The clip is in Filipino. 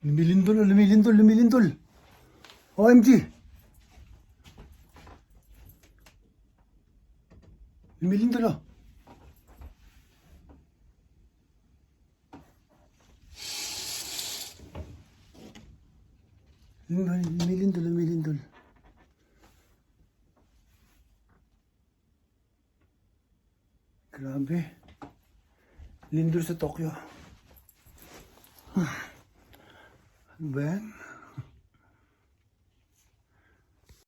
Lumilindol, lumilindol, lumilindol. OMG. Lumilindol oh. Lumilindol, lumilindol. Grabe. Lindol sa Tokyo. Ano ba yan?